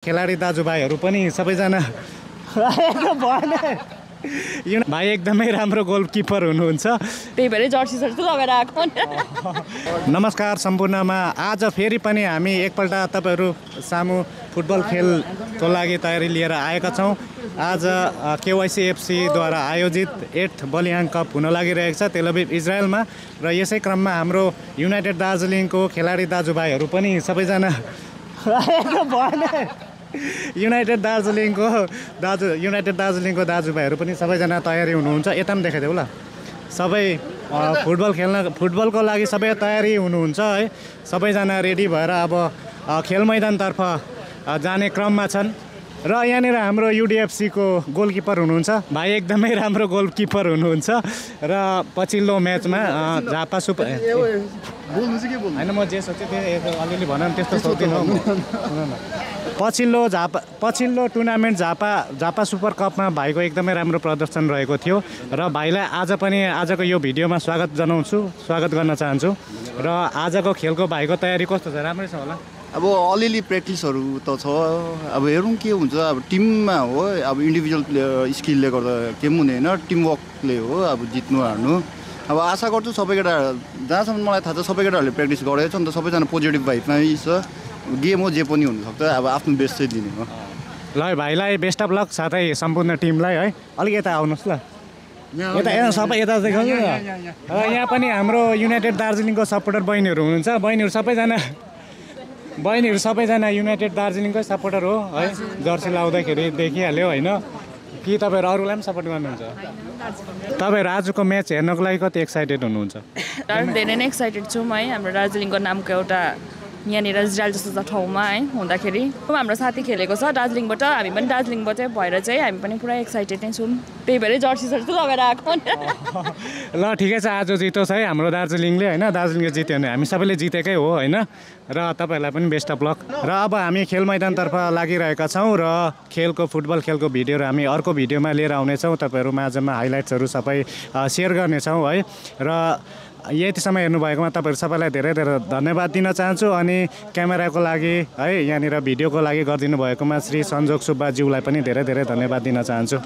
खेलाडी दाजुभाइहरू पनि सबैजना भएन यो भाइ एकदमै राम्रो गोलकिपर हुनुहुन्छ, त्यही भएर जर्सी सर्ट लगाएर आएको। नमस्कार सम्पूर्णमा। आज फेरि पनि हामी एकपल्ट तपाईँहरू सामु फुटबल खेलको लागि तयारी लिएर आएका छौँ। आज केवाइसी एफसीद्वारा आयोजित 8th बलियाङ कप हुन लागिरहेको छ तेल अभिभ इजरायलमा, र यसै क्रममा हाम्रो युनाइटेड दार्जिलिङको खेलाडी दाजुभाइहरू पनि सबैजना भएन युनाइटेड दार्जिलिङको दाजुभाइहरू पनि सबैजना तयारी हुनुहुन्छ। यता पनि देखाइदेऊ ल, सबै फुटबलको लागि सबै तयारी हुनुहुन्छ है। सबैजना रेडी भएर अब खेल मैदानतर्फ जाने क्रममा छन्। र यहाँनिर हाम्रो युडिएफसीको गोलकिपर हुनुहुन्छ, भाइ एकदमै राम्रो गोलकिपर हुनुहुन्छ। र पछिल्लो म्याचमा झापा सुपर होइन, म जे सोचेँ त्यो अलिअलि भन त्यस्तो सोच्दिनँ। पछिल्लो टुर्नामेन्ट झापा सुपर कपमा भाइको एकदमै राम्रो प्रदर्शन रहेको थियो, र भाइलाई आजको यो भिडियोमा स्वागत गर्न चाहन्छु। र आजको खेलको भाइको तयारी कस्तो छ? राम्रै छ होला? अब अलिअलि प्र्याक्टिसहरू त छ, अब हेरौँ के हुन्छ। अब टिममा हो, अब इन्डिभिजुअल स्किलले गर्दा के पनि हुँदैन, टिमवर्कले हो अब जित्नु हार्नु। अब आशा गर्छु सबै केटा, जहाँसम्म मलाई थाहा छ सबै केटाहरूले प्र्याक्टिस गरेको छ नि त, सबैजना पोजिटिभ भाइबमै छ। गेम हो, जे पनि हुनसक्छ, अब आफ्नो बेस्ट चाहिँ दिने हो। ल भाइलाई बेस्ट अफ लक, साथै सम्पूर्ण टिमलाई है। अलिक यता आउनुहोस् ल, यता सबै यता देखाउनु न। यहाँ पनि हाम्रो युनाइटेड दार्जिलिङको सपोर्टर बहिनीहरू हुनुहुन्छ। बहिनीहरू सबैजना युनाइटेड दार्जिलिङकै सपोर्टर हो है। जर्सी लाउँदाखेरि देखिहाल्यो होइन कि तपाईँहरू अरूलाई पनि सपोर्ट गर्नुहुन्छ? तपाईँहरू आजको म्याच हेर्नको लागि कति एक्साइटेड हुनुहुन्छ? धेरै नै एक्साइटेड छौँ है। हाम्रो दार्जिलिङको नामको एउटा यहाँनिर इजरायल जस्तो ठाउँमा है हुँदाखेरि हाम्रो साथी खेलेको छ दार्जिलिङबाट, हामी पनि दार्जिलिङबाटै भएर चाहिँ हामी पनि पुरा एक्साइटेड नै छौँ। त्यही भएर जर्सी सर्ट लगाएर आएको। ल ठिकै छ, आज जितोस् है हाम्रो दार्जिलिङले होइन। दार्जिलिङले जित्यो भने हामी सबैले जितेकै हो होइन। र तपाईँहरूलाई पनि बेस्ट अफ लक। र अब हामी खेल मैदानतर्फ लागिरहेका छौँ, र फुटबल खेलको भिडियोहरू हामी अर्को भिडियोमा लिएर आउनेछौँ। तपाईँहरू माझमा हाइलाइट्सहरू सबै सेयर गर्नेछौँ है। र यति समय हेर्नुभएकोमा तपाईँहरू सबैलाई धेरै धेरै धन्यवाद दिन चाहन्छु। अनि क्यामेराको लागि है, यहाँनिर भिडियोको लागि गरिदिनु भएकोमा श्री सन्जोग सुब्बाज्यूलाई पनि धेरै धेरै धन्यवाद दिन चाहन्छु।